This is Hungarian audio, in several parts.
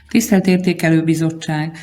Tisztelt Értékelő Bizottság!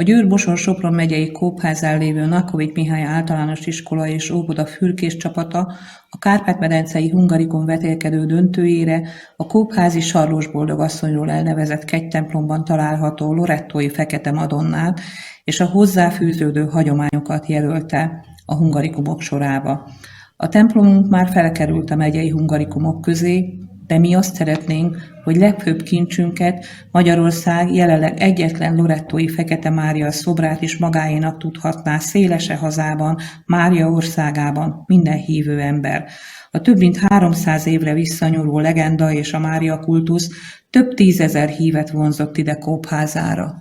A Győr-Bosor-Sopron megyei Kópházán lévő Nakovics Mihály Általános Iskola és Óvoda fürkés csapata a Kárpát-medencei Hungarikon vetélkedő döntőjére a kópházi Sarlós Boldogasszonyról elnevezett kegytemplomban található lorettói Fekete Madonnát és a hozzáfűződő hagyományokat jelölte a hungarikumok sorába. A templomunk már felkerült a megyei hungarikumok közé, de mi azt szeretnénk, hogy legfőbb kincsünket, Magyarország jelenleg egyetlen lorettói Fekete Mária szobrát is magáénak tudhatná szélese hazában, Mária országában minden hívő ember. A több mint 300 évre visszanyúló legenda és a Mária kultusz több tízezer hívet vonzott ide Kópházára.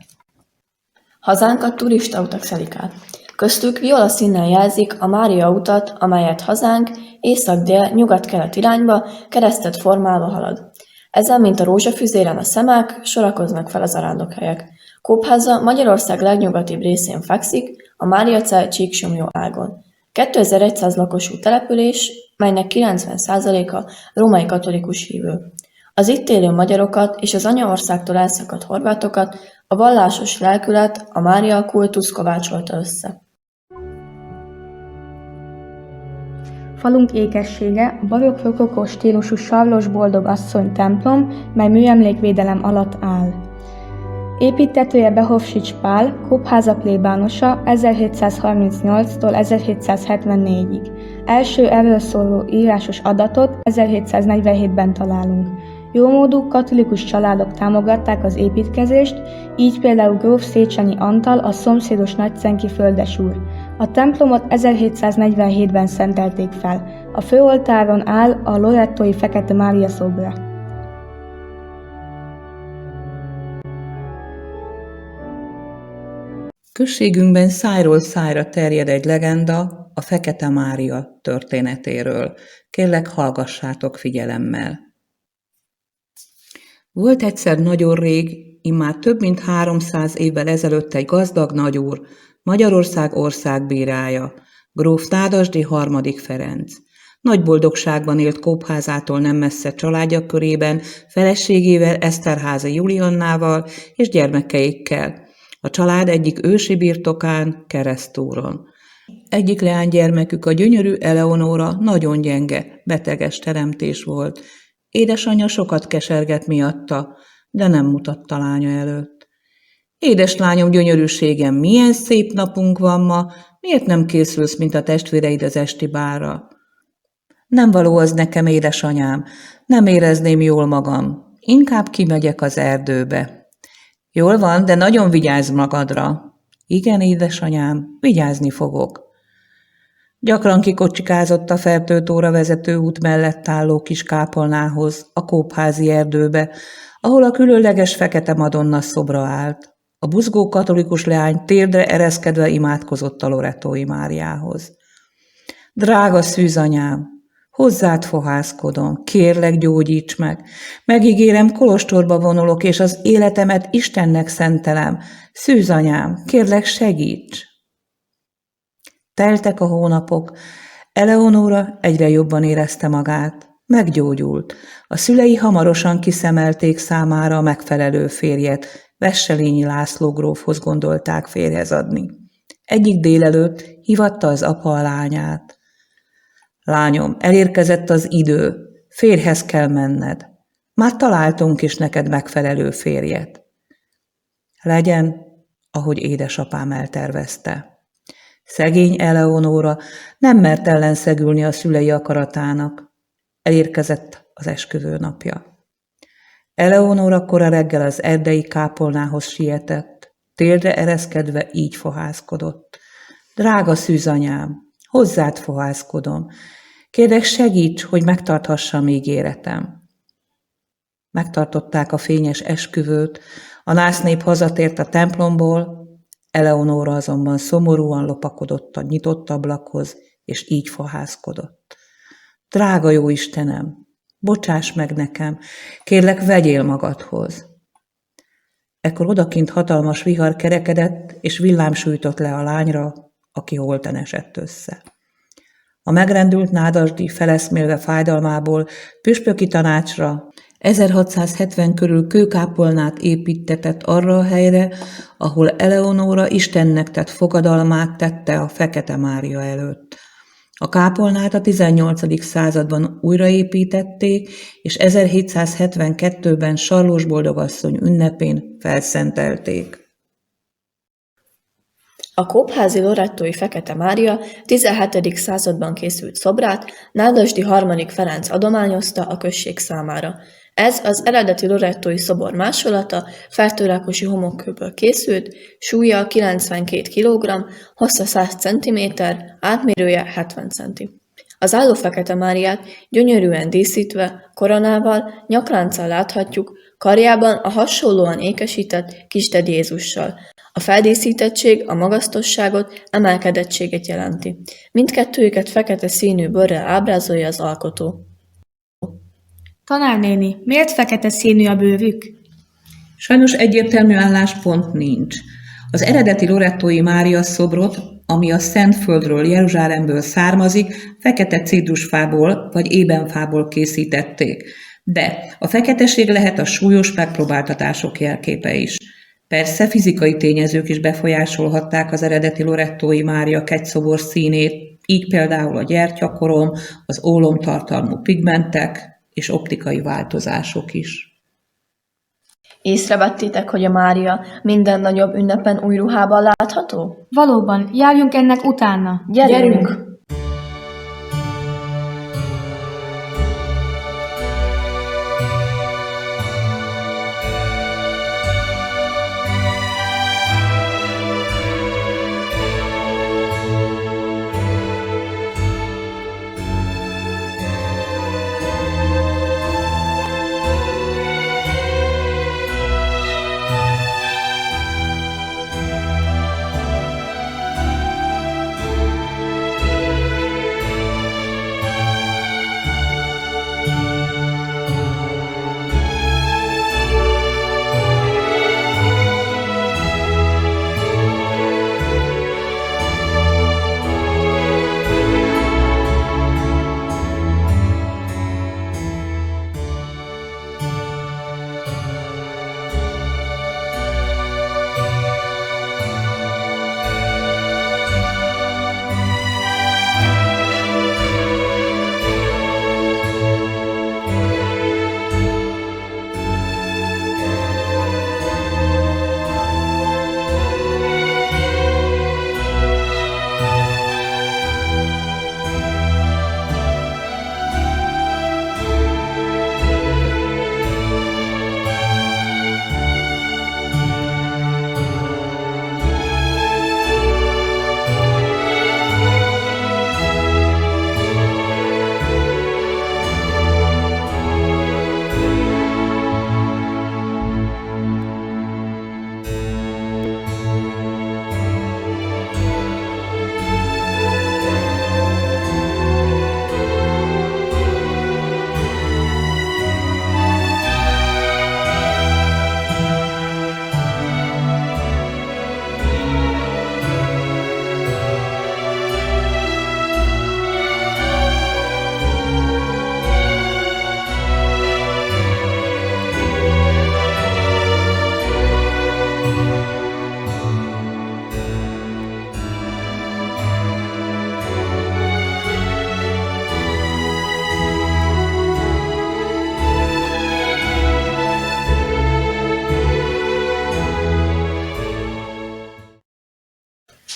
Hazánkat turistautak szelik át. Köztük viola színnel jelzik a Mária utat, amelyet hazánk észak-dél, nyugat-kelet irányba keresztet formálva halad. Ezen, mint a rózsafüzéren a szemák, sorakoznak fel a zarándokhelyek. Kópháza Magyarország legnyugatibb részén fekszik, a Máriacell Csíksomlyó ágon. 2100 lakosú település, melynek 90%-a római katolikus hívő. Az itt élő magyarokat és az anyaországtól elszakadt horvátokat a vallásos lelkület, a Mária kultusz kovácsolta össze. Falunk ékessége a barokk rokokó stílusú Sarlós Boldogasszony templom, mely műemlékvédelem alatt áll. Építtetője Behovsics Pál, Kópháza plébánosa 1738-tól 1774-ig. Első erről szóló írásos adatot 1747-ben találunk. Jómódú katolikus családok támogatták az építkezést, így például gróf Széchenyi Antal, a szomszédos nagycenki földesúr. A templomot 1747-ben szentelték fel. A főoltáron áll a lorettói Fekete Mária szobra. Községünkben szájról szájra terjed egy legenda a Fekete Mária történetéről. Kérlek, hallgassátok figyelemmel. Volt egyszer nagyon rég, immár több mint 300 évvel ezelőtt egy gazdag nagyúr, Magyarország országbírája, gróf Nádasdy harmadik Ferenc. Nagy boldogságban élt Kópházától nem messze családja körében, feleségével, Eszterházy Juliannával és gyermekeikkel. A család egyik ősi birtokán, Keresztúron. Egyik leánygyermekük, a gyönyörű Eleonóra nagyon gyenge, beteges teremtés volt. Édesanyja sokat kesergett miatta, de nem mutatta lánya előtt. Édeslányom, gyönyörűségem, milyen szép napunk van ma, miért nem készülsz, mint a testvéreid az esti bálra? Nem való az nekem, édesanyám, nem érezném jól magam, inkább kimegyek az erdőbe. Jól van, de nagyon vigyázz magadra. Igen, édesanyám, vigyázni fogok. Gyakran kikocsikázott a Fertőtóra vezető út mellett álló kis kápolnához, a kópházi erdőbe, ahol a különleges Fekete Madonna szobra állt. A buzgó katolikus leány térdre ereszkedve imádkozott a lorettói Máriához. Drága szűzanyám, hozzád fohászkodom, kérlek, gyógyíts meg. Megígérem, kolostorba vonulok, és az életemet Istennek szentelem. Szűzanyám, kérlek, segíts! Teltek a hónapok, Eleonóra egyre jobban érezte magát, meggyógyult. A szülei hamarosan kiszemelték számára a megfelelő férjet, Wesselényi László grófhoz gondolták férjhez adni. Egyik délelőtt hívatta az apa a lányát. Lányom, elérkezett az idő, férjhez kell menned. Már találtunk is neked megfelelő férjet. Legyen, ahogy édesapám eltervezte. Szegény Eleonóra nem mert ellenszegülni a szülei akaratának. Elérkezett az esküvő napja. Eleonóra kora reggel az erdei kápolnához sietett, térdre ereszkedve így fohászkodott. Drága szűzanyám, hozzád fohászkodom. Kérlek, segíts, hogy megtarthassam ígéretem. Megtartották a fényes esküvőt, a násznép hazatért a templomból, Eleonóra azonban szomorúan lopakodott a nyitott ablakhoz, és így fohászkodott. Drága jó Istenem, bocsáss meg nekem, kérlek, vegyél magadhoz. Ekkor odakint hatalmas vihar kerekedett, és villám sújtott le a lányra, aki holtan esett össze. A megrendült Nádasdy feleszmélve fájdalmából püspöki tanácsra 1670 körül kőkápolnát építtetett arra a helyre, ahol Eleonóra Istennek tett fogadalmát tette a Fekete Mária előtt. A kápolnát a 18. században újraépítették, és 1772-ben Sarlós boldogasszony ünnepén felszentelték. A kópházi lorettói Fekete Mária 17. században készült szobrát Nádasdy III. Ferenc adományozta a község számára. Ez az eredeti lorettói szobor másolata fertőrákosi homokkőből készült, súlya 92 kg, hossza 100 cm, átmérője 70 cm. Az álló Fekete Máriát gyönyörűen díszítve, koronával, nyaklánccal láthatjuk, karjában a hasonlóan ékesített Kisded Jézussal. A feldíszítettség a magasztosságot, emelkedettséget jelenti. Mindkettőjüket fekete színű bőrrel ábrázolja az alkotó. Tanárnéni, miért fekete színű a bőrük? Sajnos egyértelmű álláspont nincs. Az eredeti lorettói Mária szobrot, ami a Szentföldről, Jeruzsálemből származik, fekete citrusfából vagy ébenfából készítették. De a feketeség lehet a súlyos megpróbáltatások jelképe is. Persze fizikai tényezők is befolyásolhatták az eredeti lorettói Mária kegyszobor színét, így például a gyertyakorom, az ólomtartalmú pigmentek és optikai változások is. Észrevettétek, hogy a Mária minden nagyobb ünnepen új ruhában látható? Valóban, járjunk ennek utána. Gyerünk!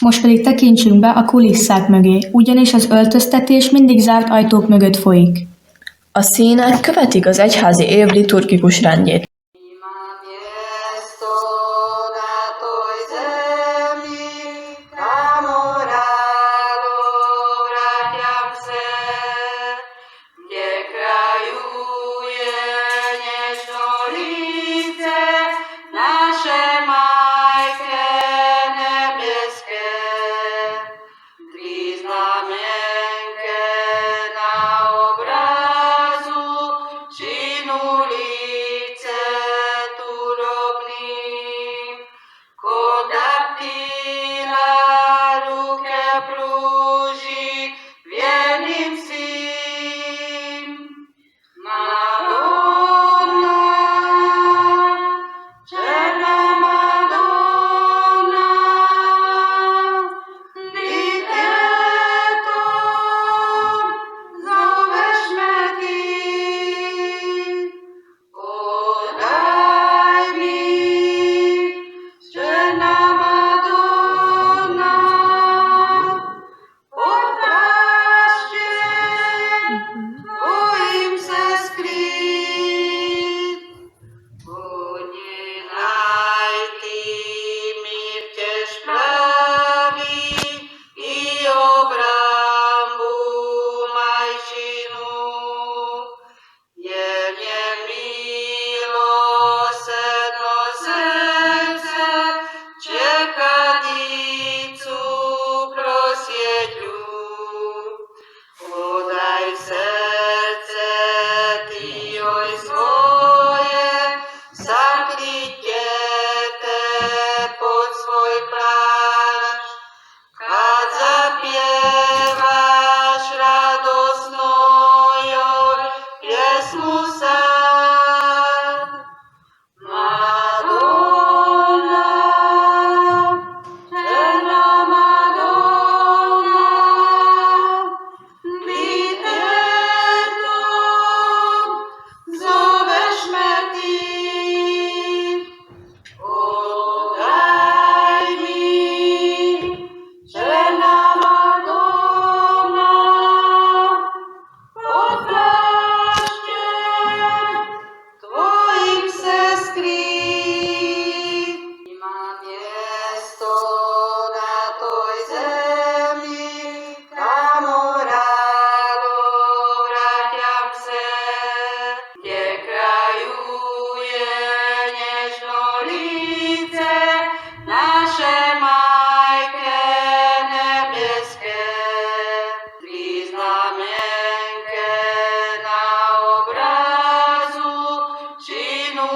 Most pedig tekintsünk be a kulisszák mögé, ugyanis az öltöztetés mindig zárt ajtók mögött folyik. A színek követik az egyházi év liturgikus rendjét. Ulice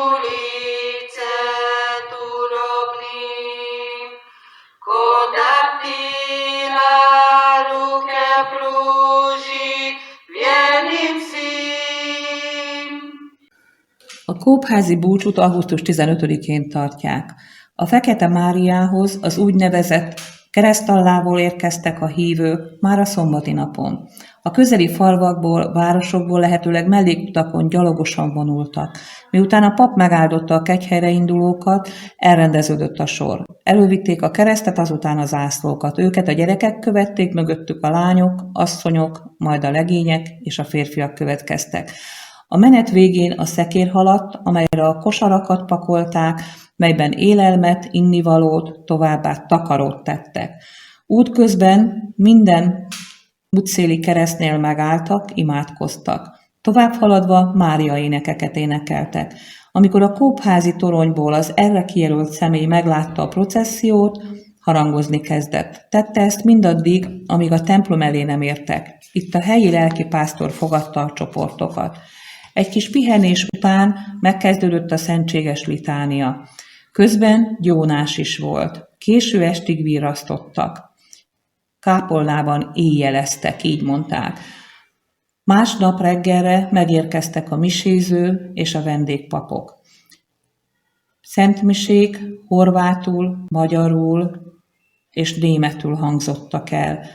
ulice turobnim, kodaptila ruke pruži vjernim svim. A kóbházi búcsút augusztus 15-én tartják. A Fekete Máriához az úgynevezett keresztallából érkeztek a hívők már a szombati napon. A közeli falvakból, városokból lehetőleg mellékutakon gyalogosan vonultak. Miután a pap megáldotta a kegyhelyre indulókat, elrendeződött a sor. Elővitték a keresztet, azután a zászlókat. Őket a gyerekek követték, mögöttük a lányok, asszonyok, majd a legények és a férfiak következtek. A menet végén a szekér haladt, amelyre a kosarakat pakolták, melyben élelmet, innivalót, továbbá takarót tettek. Útközben minden útszéli keresztnél megálltak, imádkoztak. Tovább haladva Mária énekeket énekeltek. Amikor a kóbházi toronyból az erre kijelölt személy meglátta a processziót, harangozni kezdett. Tette ezt mindaddig, amíg a templom elé nem értek. Itt a helyi lelkipásztor fogadta a csoportokat. Egy kis pihenés után megkezdődött a szentséges litánia. Közben gyónás is volt. Késő estig virrasztottak. Kápolnában éjjeleztek, így mondták. Másnap reggelre megérkeztek a miséző és a vendégpapok. Szentmisék horvátul, magyarul és németül hangzottak el.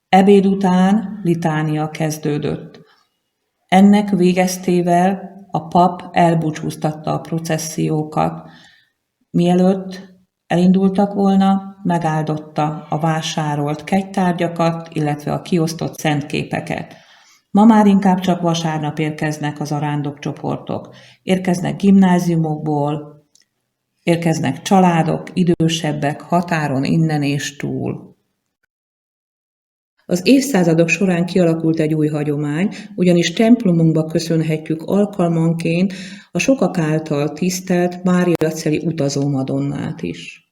Ebéd után litánia kezdődött. Ennek végeztével a pap elbúcsúztatta a processziókat. Mielőtt elindultak volna, megáldotta a vásárolt kegytárgyakat, illetve a kiosztott szentképeket. Ma már inkább csak vasárnap érkeznek az arándokcsoportok. Érkeznek gimnáziumokból, érkeznek családok, idősebbek, határon innen és túl. Az évszázadok során kialakult egy új hagyomány, ugyanis templomunkba köszönhetjük alkalmanként a sokak által tisztelt Máriaceli utazó madonnát is.